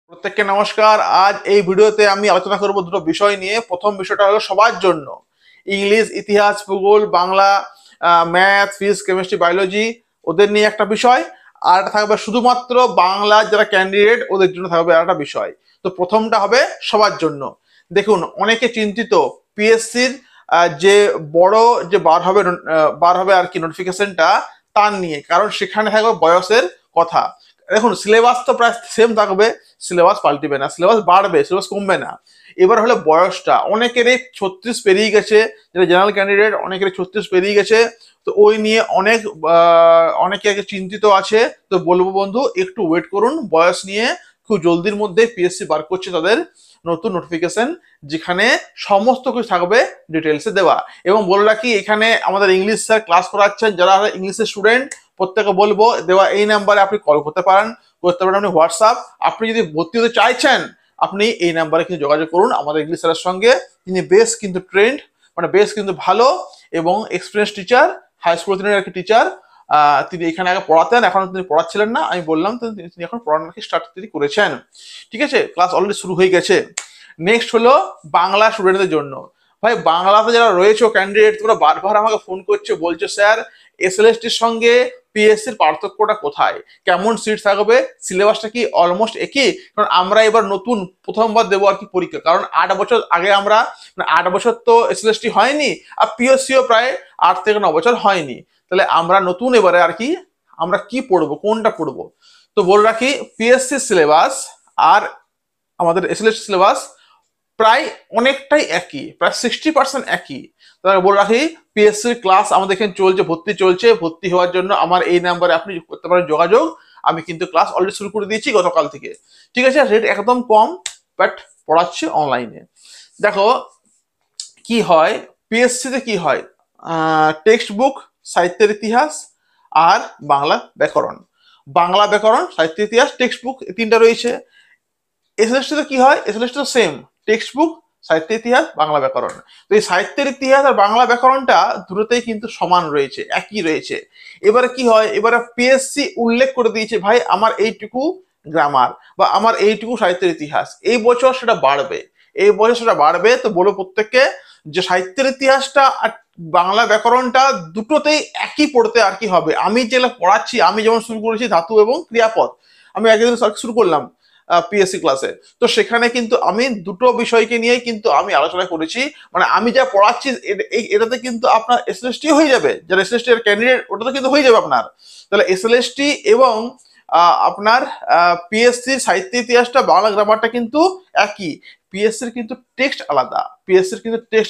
প্রত্যেককে নমস্কার। আজ এই ভিডিওতে আমি আলোচনা করব দুটো বিষয় নিয়ে। প্রথম বিষয়টা হলো সবার জন্য ইংলিশ, ইতিহাস, ভূগোল, Bangla, math, physics, chemistry, biology ওদের নিয়ে একটা বিষয়। আর একটা থাকবে শুধুমাত্র বাংলা যারা ক্যান্ডিডেট ওদের জন্য থাকবে আর একটা বিষয়। তো প্রথমটা হবে সবার জন্য। দেখুন, অনেকে চিন্তিত পিএসসির যে বড় যে বার হবে আর কি নোটিফিকেশনটা তার নিয়ে, কারণ সেখানে থাকবে বয়সের কথা। দেখুন, সিলেবাস তো প্রায় সেম থাকবে, সিলেবাস পাল্টিবে না, সিলেবাস বাড়বে, সিলেবাস কমবে না। এবার হলো বয়সটা, অনেকেরই 36 পেরিয়ে গেছে, যেটা জেনারেল ক্যান্ডিডেট অনেকেরই 36 পেরিয়ে গেছে। তো ওই নিয়ে অনেকে চিন্তিত আছে। তো বলবো বন্ধু, একটু ওয়েট করুন। বয়স নিয়ে খুব জলদির মধ্যে পিএসসি বার করছে তাদের নতুন নোটিফিকেশন, যেখানে সমস্ত কিছু থাকবে ডিটেলসে দেওয়া। এবং বলে রাখি, এখানে আমাদের ইংলিশ স্যার ক্লাস করাচ্ছেন, যারা ইংলিশের স্টুডেন্ট প্রত্যেকে বলবো দেওয়া এই নাম্বারে আপনি কল করতে পারেন আপনি হোয়াটসঅ্যাপ। আপনি যদি ভর্তি হতে চাইছেন, আপনি এই নাম্বারে কিন্তু যোগাযোগ করুন আমাদের ইংলিশ স্যারের সঙ্গে। তিনি বেশ কিন্তু ট্রেন্ড, মানে বেশ কিন্তু ভালো এবং এক্সপিরিয়েন্স টিচার, হাই স্কুল আর কি টিচার। তিনি এখানে আগে পড়াতেন, এখন তিনি পড়াচ্ছিলেন না, আমি বললাম তো, তিনি এখন পড়ানো স্টার্ট তিনি করেছেন। ঠিক আছে, ক্লাস অলরেডি শুরু হয়ে গেছে। নেক্সট হলো বাংলা স্টুডেন্টদের জন্য। ভাই, বাংলাতে যারা রয়েছে ক্যান্ডিডেট, তোমরা বারবার আমাকে ফোন করছো, বলছো স্যার এসএলএসটির সঙ্গে পিএসসির পার্থক্যটা কোথায়, কেমন সিট থাকবে, সিলেবাসটা কি অলমোস্ট একই? কারণ আমরা এবার নতুন প্রথমবার দেবো আর কি পরীক্ষা, কারণ 8 বছর আগে আমরা, 8 বছর তো এসএলএসটি হয়নি, আর পিএসসিও প্রায় 8 থেকে 9 বছর হয়নি। তাহলে আমরা নতুন এবারে আর কি আমরা কি পড়বো, কোনটা পড়বো? তো বলে রাখি, পিএসসি সিলেবাস আর আমাদের এসএলএসটি সিলেবাস প্রায় অনেকটাই একই, প্রায় 60% একই। তাহলে বলে রাখি, পিএসসির ক্লাস আমাদের এখানে চলছে, ভর্তি চলছে। ভর্তি হওয়ার জন্য আমার এই নাম্বারে আপনি করতে পারেন যোগাযোগ। আমি কিন্তু ক্লাস অলরেডি শুরু করে দিয়েছি গতকাল থেকে। ঠিক আছে, রেট একদম কম, বাট পড়াচ্ছি অনলাইনে। দেখো কি হয়, পিএসসিতে কি হয়, টেক্সট বুক, সাহিত্যের ইতিহাস আর বাংলা ব্যাকরণ, সাহিত্য ইতিহাস, টেক্সট বুক, তিনটা রয়েছে। এসএলএসটিতে কি হয়, এসএলএসটি তো সেম, টেক্সট বুক, সাহিত্য ইতিহাস, বাংলা ব্যাকরণ। তো এই সাহিত্যের ইতিহাস আর বাংলা ব্যাকরণটা দুটোতেই কিন্তু সমান রয়েছে, একই রয়েছে। এবারে কি হয়, এবারে পিএসসি উল্লেখ করে দিয়েছে, ভাই আমার এইটুকু গ্রামার বা আমার এইটুকু সাহিত্যের ইতিহাস, এই বছর সেটা বাড়বে, এই বছর সেটা বাড়বে। তো বলো প্রত্যেককে যে সাহিত্যের ইতিহাসটা আর বাংলা ব্যাকরণটা দুটোতেই একই পড়তে আর কি হবে। আমি যেটা পড়াচ্ছি, আমি যেমন শুরু করেছি ধাতু এবং ক্রিয়াপদ, আমি একদিন শুরু করলাম পিএসসি ক্লাসে। তো সেখানে কিন্তু আমি দুটো বিষয়কে নিয়েই কিন্তু আমি আলোচনা করেছি। মানে আমি যা পড়াচ্ছি এটাতে কিন্তু আপনার এসএলএসটি হয়ে যাবে, যারা এসএলএসটি এর ক্যান্ডিডেট ওটাতে কিন্তু হয়ে যাবে আপনার। তাহলে এসএলএসটি এবং আপনার পিএসসি সাহিত্য ইতিহাসটা, বাংলা গ্রামারটা কিন্তু একই। পিএসসির কিন্তু টেক্সট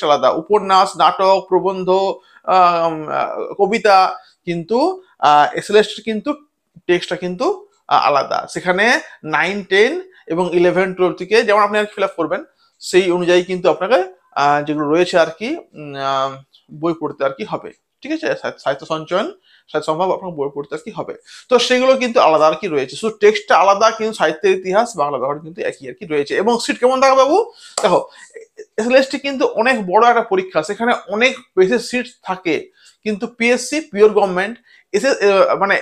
আলাদা, উপন্যাস, নাটক, প্রবন্ধ, কবিতা। কিন্তু এসএলএসটির কিন্তু টেক্সটটা কিন্তু আলাদা। সেখানে 9, 10 এবং 11, 12 থেকে যেমন আপনি আর ফিল আপ করবেন, সেই অনুযায়ী কিন্তু আপনাকে যেগুলো রয়েছে আর কি বই পড়তে আর কি হবে। ঠিক আছে, সাহিত্য সঞ্চয়ন, সাহিত্য সম্ভব আপনার বই পড়তে আর কি হবে। তো সেগুলো কিন্তু আলাদা আর কি রয়েছে, শুধু টেক্সটটা আলাদা, কিন্তু সাহিত্যের ইতিহাস, বাংলা ব্যবহার কিন্তু একই আর কি রয়েছে। এবং সিট কেমন থাকে বাবু, দেখো এসএলএসটি কিন্তু অনেক বড় একটা পরীক্ষা, সেখানে অনেক বেশি সিট থাকে। কিন্তু পিএসসি পিওর গভর্নমেন্ট, মানে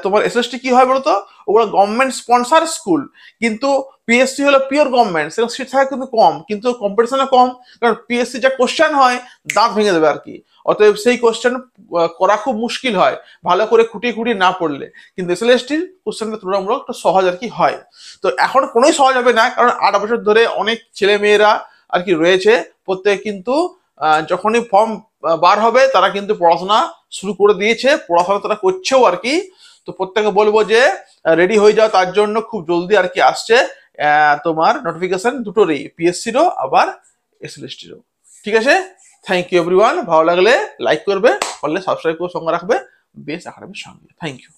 তোমার এসএসটি কি হয় বলতো, ওগুলো গভর্নমেন্ট স্পন্সার স্কুল। কিন্তু পিএসসি হলো পিওর গভর্নমেন্ট, সেখানে সিট থাকে কিন্তু কম, কিন্তু কম্পিটিশনও কম। কারণ পিএসসি যা কোশ্চেন হয়, দাঁত ভেঙে দেবে আর কি। অতএব সেই কোশ্চেন করা খুব মুশকিল হয় ভালো করে খুঁটিয়ে খুঁটিয়ে না পড়লে। কিন্তু এসএলএসটির কোশ্চেনটা তুলনামূলক একটু সহজ আর কি হয়। তো এখন কোনোই সহজ হবে না, কারণ 8 বছর ধরে অনেক ছেলে মেয়েরা আর কি রয়েছে, প্রত্যেকে কিন্তু যখনই ফর্ম বার হবে তারা কিন্তু পড়াশোনা শুরু করে দিয়েছে, পড়াশোনা তারা করছেও আর কি। তো প্রত্যেকে বলবো যে রেডি হয়ে যাও, তার জন্য খুব জলদি আর কি আসছে তোমার নোটিফিকেশন দুটোরই, পিএসসিরও আবার এসএলএসটিরও। ঠিক আছে, থ্যাংক ইউ এভরিওয়ান। ভালো লাগলে লাইক করবে, পারলে সাবস্ক্রাইব করে সঙ্গে রাখবে বেস একাডেমির সঙ্গে। Thank you.